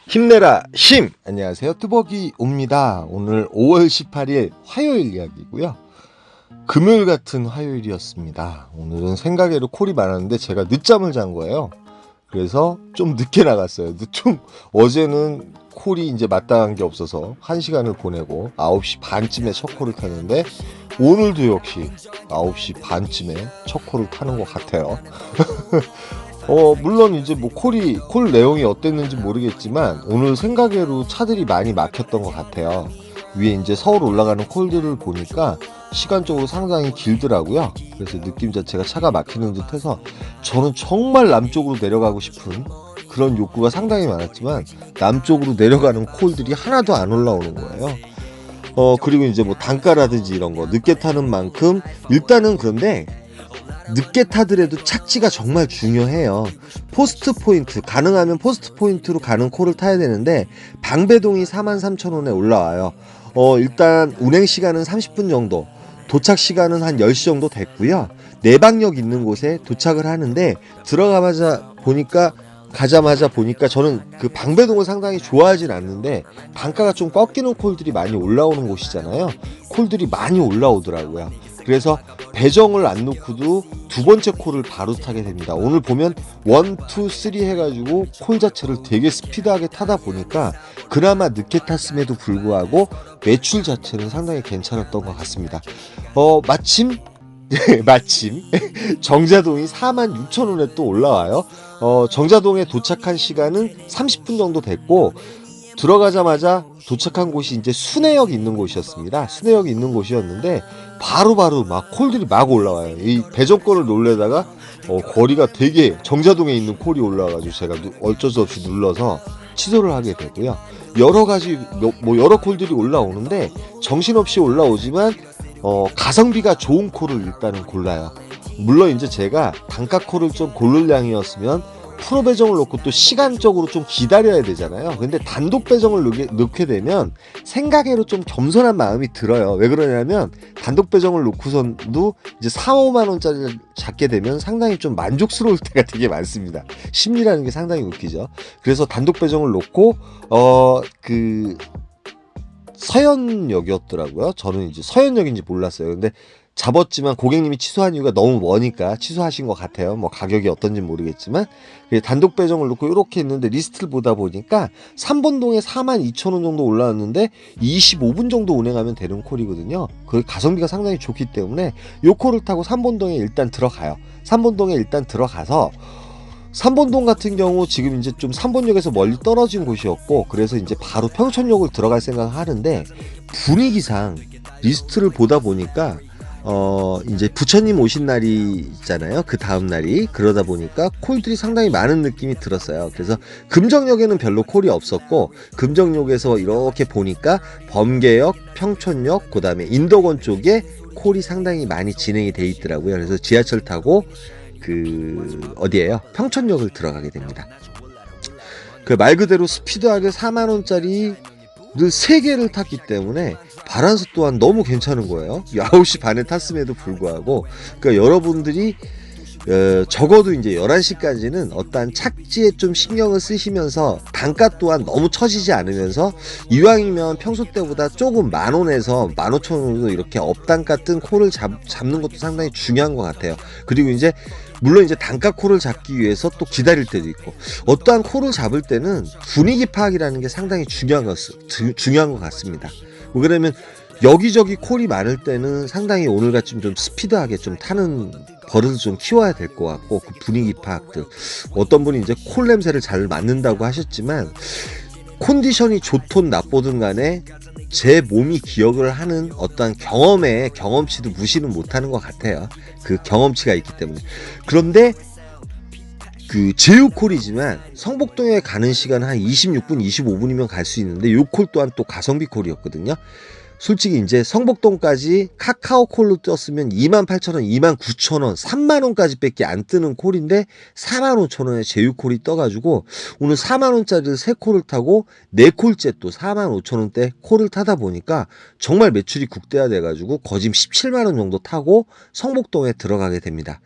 힘내라 힘! 안녕하세요, 뚜벅이 옵니다. 오늘 5월 18일 화요일 이야기고요. 금요일 같은 화요일이었습니다. 오늘은 생각외로 콜이 많았는데 제가 늦잠을 잔 거예요. 그래서 좀 늦게 나갔어요. 어제는 콜이 이제 마땅한 게 없어서 1시간을 보내고 9시 반쯤에 첫 콜을 탔는데, 오늘도 역시 9시 반쯤에 첫 콜을 타는 것 같아요. 물론 이제 뭐 콜 내용이 어땠는지 모르겠지만 오늘 생각외로 차들이 많이 막혔던 것 같아요. 위에 이제 서울 올라가는 콜들을 보니까 시간적으로 상당히 길더라고요. 그래서 느낌 자체가 차가 막히는 듯해서 저는 정말 남쪽으로 내려가고 싶은 그런 욕구가 상당히 많았지만 남쪽으로 내려가는 콜들이 하나도 안 올라오는 거예요. 그리고 이제 뭐 단가라든지 이런 거 늦게 타는 만큼 일단은, 그런데 늦게 타더라도 착지가 정말 중요해요. 포스트 포인트, 가능하면 포스트 포인트로 가는 콜을 타야 되는데 방배동이 43,000원에 올라와요. 일단 운행 시간은 30분 정도, 도착 시간은 한 10시 정도 됐고요. 내방역 있는 곳에 도착을 하는데 가자마자 보니까 저는 그 방배동을 상당히 좋아하진 않는데 단가가 좀 꺾이는 콜들이 많이 올라오는 곳이잖아요. 콜들이 많이 올라오더라고요. 그래서 배정을 안 놓고도 두 번째 콜을 바로 타게 됩니다. 오늘 보면 1, 2, 3 해가지고 콜 자체를 되게 스피드하게 타다 보니까 그나마 늦게 탔음에도 불구하고 매출 자체는 상당히 괜찮았던 것 같습니다. 마침 정자동이 46,000원에 또 올라와요. 정자동에 도착한 시간은 30분 정도 됐고, 들어가자마자 도착한 곳이 이제 순회역 있는 곳이었습니다. 순회역 있는 곳이었는데 바로바로 막 콜들이 막 올라와요. 이 배정권을 놀래다가 거리가 되게, 정자동에 있는 콜이 올라와가지고 제가 어쩔 수 없이 눌러서 취소를 하게 되고요. 여러 가지 여러 콜들이 올라오는데 정신없이 올라오지만 가성비가 좋은 콜을 일단은 골라요. 물론 이제 제가 단가 콜을 좀 고를 양이었으면 프로 배정을 놓고 또 시간적으로 좀 기다려야 되잖아요. 근데 단독 배정을 넣게 되면 생각외로 좀 겸손한 마음이 들어요. 왜 그러냐면 단독 배정을 놓고선도 이제 4, 5만 원짜리를 잡게 되면 상당히 좀 만족스러울 때가 되게 많습니다. 심리라는 게 상당히 웃기죠. 그래서 단독 배정을 놓고 그 서현역이었더라고요. 저는 이제 서현역인지 몰랐어요. 근데 잡았지만 고객님이 취소한 이유가 너무 머니까 취소하신 것 같아요. 뭐 가격이 어떤지 모르겠지만 단독 배정을 놓고 이렇게 했는데 리스트를 보다 보니까 3번동에 42,000원 정도 올라왔는데 25분 정도 운행하면 되는 콜이거든요. 그 가성비가 상당히 좋기 때문에 요 콜을 타고 3번동에 일단 들어가요. 3번동에 일단 들어가서 3번동 같은 경우 지금 이제 좀 3번역에서 멀리 떨어진 곳이었고, 그래서 이제 바로 평촌역을 들어갈 생각을 하는데 분위기상 리스트를 보다 보니까 이제 부처님 오신 날이 있잖아요. 그 다음 날이. 그러다 보니까 콜들이 상당히 많은 느낌이 들었어요. 그래서 금정역에는 별로 콜이 없었고, 금정역에서 이렇게 보니까 범계역, 평촌역, 그 다음에 인덕원 쪽에 콜이 상당히 많이 진행이 돼 있더라고요. 그래서 지하철 타고 어디에요? 평촌역을 들어가게 됩니다. 그 말 그대로 스피드하게 4만원짜리를 3개를 탔기 때문에 발안수 또한 너무 괜찮은 거예요. 9시 반에 탔음에도 불구하고. 그러니까 여러분들이 적어도 이제 11시까지는 어떠한 착지에 좀 신경을 쓰시면서 단가 또한 너무 처지지 않으면서, 이왕이면 평소 때보다 조금 10,000원에서 15,000원으로 이렇게 업단가 뜬 콜을 잡는 것도 상당히 중요한 것 같아요. 그리고 이제 물론 이제 단가 콜을 잡기 위해서 또 기다릴 때도 있고, 어떠한 콜을 잡을 때는 분위기 파악이라는 게 상당히 중요한 것 같습니다. 뭐 그러면 여기저기 콜이 많을 때는 상당히 오늘같이 좀 스피드하게 좀 타는 버릇을 좀 키워야 될 것 같고, 그 분위기 파악들, 어떤 분이 이제 콜 냄새를 잘 맡는다고 하셨지만 컨디션이 좋든 나쁘든 간에 제 몸이 기억을 하는 어떠한 경험치도 무시는 못하는 것 같아요. 그 경험치가 있기 때문에. 그런데 그 제휴콜이지만 성복동에 가는 시간 한 26분, 25분이면 갈 수 있는데 요 콜 또한 또 가성비 콜이었거든요. 솔직히 이제 성복동까지 카카오콜로 떴으면 28,000원, 29,000원, 3만원까지 밖에 안 뜨는 콜인데 45,000원에 제휴콜이 떠가지고 오늘 4만원짜리를 3콜을 타고 4콜째 또 45,000원대 콜을 타다 보니까 정말 매출이 국대화돼가지고 거짐 17만원 정도 타고 성복동에 들어가게 됩니다.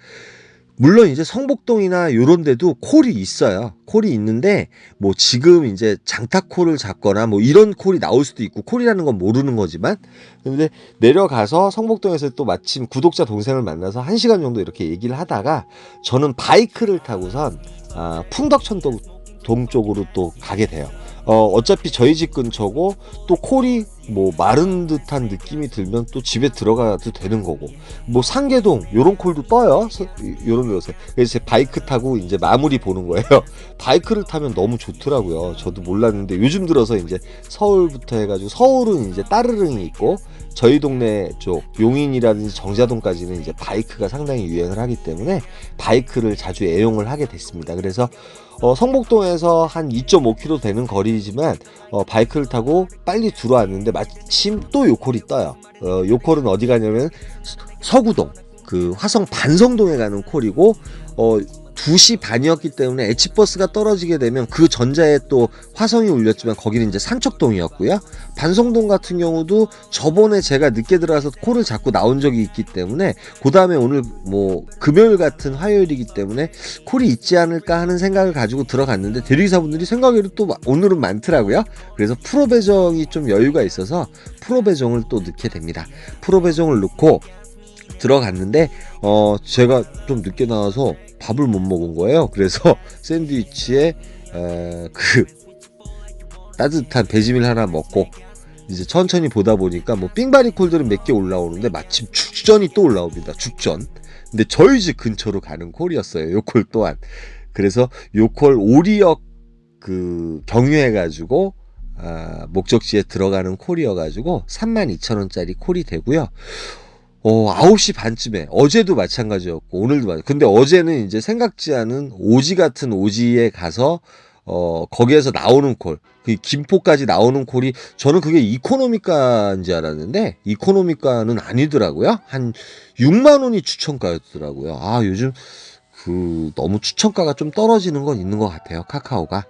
물론 이제 성복동이나 요런 데도 콜이 있어요. 콜이 있는데 뭐 지금 이제 장타콜을 잡거나 뭐 이런 콜이 나올 수도 있고, 콜이라는 건 모르는 거지만, 근데 내려가서 성복동에서 또 마침 구독자 동생을 만나서 1시간 정도 이렇게 얘기를 하다가 저는 바이크를 타고선 풍덕천동 쪽으로 또 가게 돼요. 어차피 저희 집 근처고, 또 콜이 뭐 마른 듯한 느낌이 들면 또 집에 들어가도 되는 거고, 뭐 상계동 요런 콜도 떠요. 요런 곳에. 그래서 제 바이크 타고 이제 마무리 보는 거예요. 바이크를 타면 너무 좋더라고요. 저도 몰랐는데 요즘 들어서 이제 서울부터 해가지고, 서울은 이제 따르릉이 있고, 저희 동네 쪽 용인이라든지 정자동까지는 이제 바이크가 상당히 유행을 하기 때문에 바이크를 자주 애용을 하게 됐습니다. 그래서 성복동에서 한 2.5km 되는 거리지만 바이크를 타고 빨리 들어왔는데 마침 또 요콜이 떠요. 요콜은 어디 가냐면 서구동, 그 화성 반성동에 가는 콜이고, 2시 반이었기 때문에 H버스가 떨어지게 되면 그 전자에 또 화성이 울렸지만 거기는 이제 산척동이었고요. 반성동 같은 경우도 저번에 제가 늦게 들어가서 콜을 잡고 나온 적이 있기 때문에, 그 다음에 오늘 뭐 금요일 같은 화요일이기 때문에 콜이 있지 않을까 하는 생각을 가지고 들어갔는데, 대리기사분들이 생각외로 또 오늘은 많더라고요. 그래서 프로 배정이 좀 여유가 있어서 프로 배정을 또 넣게 됩니다. 프로 배정을 넣고 들어갔는데 제가 좀 늦게 나와서 밥을 못 먹은 거예요. 그래서 샌드위치에 그 따뜻한 배지밀 하나 먹고 이제 천천히 보다 보니까 뭐 삥바리 콜들은 몇 개 올라오는데 마침 죽전이 또 올라옵니다. 죽전. 근데 저희 집 근처로 가는 콜이었어요. 요 콜 또한. 그래서 요 콜 오리역 그 경유해가지고 목적지에 들어가는 콜이어가지고 32,000원짜리 콜이 되고요. 9시 반쯤에, 어제도 마찬가지였고 오늘도 마찬가지. 근데 어제는 이제 생각지 않은 오지 같은 오지에 가서 거기에서 나오는 콜, 그 김포까지 나오는 콜이, 저는 그게 이코노미가인지 알았는데 이코노미가는 아니더라고요. 한 6만 원이 추천가였더라고요. 요즘 그 너무 추천가가 좀 떨어지는 건 있는 것 같아요. 카카오가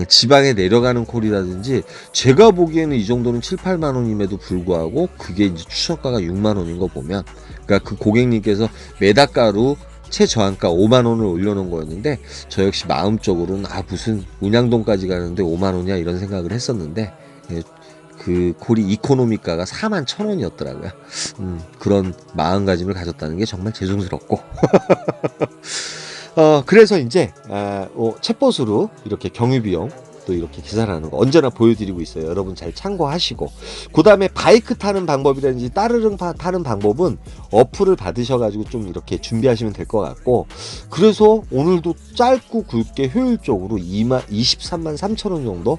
지방에 내려가는 콜이라든지, 제가 보기에는 이 정도는 7, 8만 원임에도 불구하고 그게 이제 추천가가 6만 원인 거 보면, 그러니까 그 고객님께서 메다가로 최저한가 5만 원을 올려놓은 거였는데, 저 역시 마음적으로는 무슨 운양동까지 가는데 5만 원이야 이런 생각을 했었는데, 그 콜이 이코노미가가 4만 1,000원이었더라고요. 그런 마음가짐을 가졌다는 게 정말 죄송스럽고 그래서 이제 챗봇으로 이렇게 경유비용 또 이렇게 계산하는 거 언제나 보여드리고 있어요. 여러분 잘 참고하시고, 그 다음에 바이크 타는 방법이라든지 따르릉 타는 방법은 어플을 받으셔가지고 좀 이렇게 준비하시면 될 것 같고, 그래서 오늘도 짧고 굵게 효율적으로 23만 3천 원 정도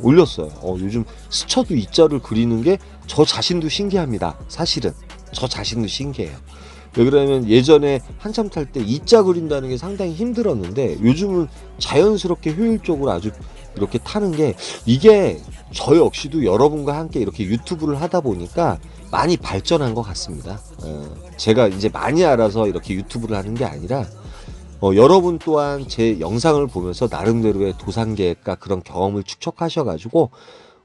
올렸어요. 요즘 스쳐도 이자를 그리는 게 저 자신도 신기합니다. 사실은 저 자신도 신기해요. 왜 그러냐면 예전에 한참 탈 때 이자 그린다는 게 상당히 힘들었는데, 요즘은 자연스럽게 효율적으로 아주 이렇게 타는 게, 이게 저 역시도 여러분과 함께 이렇게 유튜브를 하다 보니까 많이 발전한 것 같습니다. 제가 이제 많이 알아서 이렇게 유튜브를 하는 게 아니라 여러분 또한 제 영상을 보면서 나름대로의 도산계획과 그런 경험을 축적하셔가지고,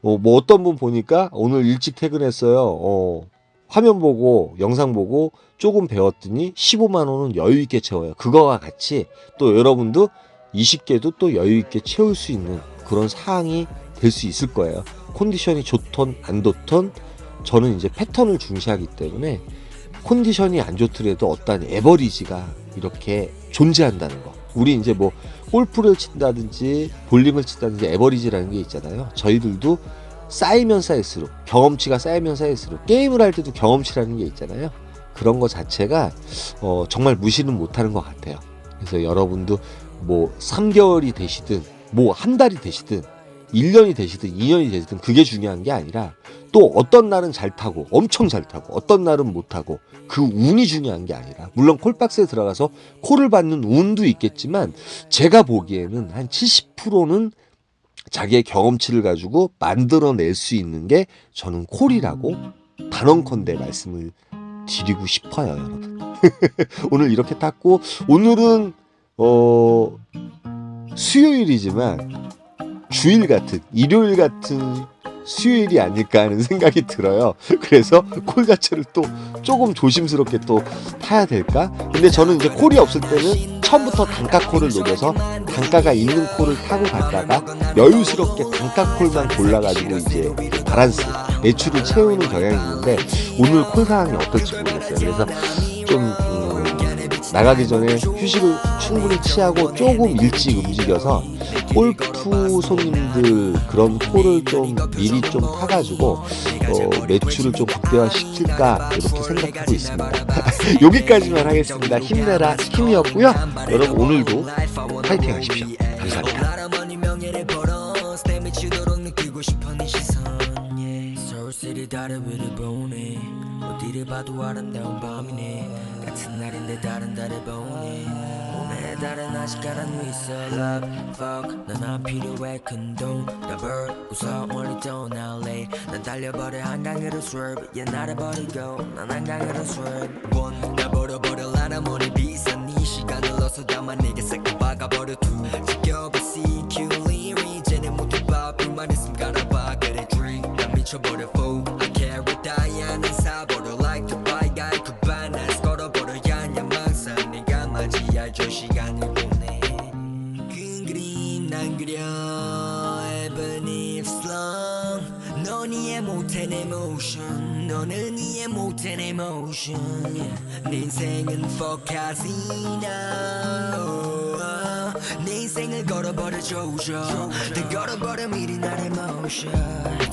뭐 어떤 분 보니까 오늘 일찍 퇴근했어요. 화면 보고 영상 보고 조금 배웠더니 15만 원은 여유 있게 채워요. 그거와 같이 또 여러분도 20개도 또 여유 있게 채울 수 있는 그런 사항이 될 수 있을 거예요. 컨디션이 좋던 안 좋던, 저는 이제 패턴을 중시하기 때문에 컨디션이 안 좋더라도 어떤 에버리지가 이렇게 존재한다는 거. 우리 이제 뭐 골프를 친다든지 볼링을 친다든지 에버리지라는 게 있잖아요. 저희들도 쌓이면 쌓일수록, 경험치가 쌓이면 쌓일수록, 게임을 할 때도 경험치라는 게 있잖아요. 그런 거 자체가 정말 무시는 못하는 것 같아요. 그래서 여러분도 뭐 3개월이 되시든 뭐 한 달이 되시든 1년이 되시든 2년이 되시든 그게 중요한 게 아니라, 또 어떤 날은 잘 타고 엄청 잘 타고 어떤 날은 못 타고, 그 운이 중요한 게 아니라, 물론 콜박스에 들어가서 콜을 받는 운도 있겠지만 제가 보기에는 한 70%는 자기의 경험치를 가지고 만들어낼 수 있는 게 저는 콜이라고 단언컨대 말씀을 드리고 싶어요, 여러분. 오늘 이렇게 탔고, 오늘은 수요일이지만 주일 같은, 일요일 같은 수요일이 아닐까 하는 생각이 들어요. 그래서 콜 자체를 또 조금 조심스럽게 또 타야 될까? 근데 저는 이제 콜이 없을 때는 처음부터 단가 콜을 노려서 단가가 있는 콜을 타고 갔다가 여유스럽게 단가 콜만 골라가지고 이제 바란스, 매출을 채우는 경향이 있는데 오늘 콜 상황이 어떨지 모르겠어요. 그래서 좀 나가기 전에 휴식을 충분히 취하고 조금 일찍 움직여서 골프 손님들 그런 콜을 좀 미리 좀 타가지고 매출을 좀 극대화시킬까 이렇게 생각하고 있습니다. 여기까지만 하겠습니다. 힘내라 힘이었고요. 여러분 오늘도 파이팅 하십시오. 감사합니다. 서울시리 다른 위를 보니 어디를 봐도 아름다운 밤이니 같은 날인데 다른 달을 보니 몸에 다른 아시까란 있어 love fuck 넌 안 필요해 큰돈 더블 웃어 멀리 떠날래 난 달려버려 한강으로 swerve yeah 나를 버리고 난 한강으로 swerve 나 버려버려 라라머리 비싼 이 시간을 넣어서 담아 내게 싹 박아버려 두 지겨워 CQ 리리 이제는 모두 봐 불만 있음 갈아봐 그래 drink 난 미쳐버려 fool I carry 다이아는 사버려 like the bike guy 그 반에서 걸어버려야 야망상 네가 맞이할 저 시간을 보내 큰 그림 난 그려 even if slow 넌 이해 못해 내 motion 너는 이해 못해 내 motion 내 인생은 fuck casino 내 인생을 걸어버려 조져 다 걸어버려 미리 나의 motion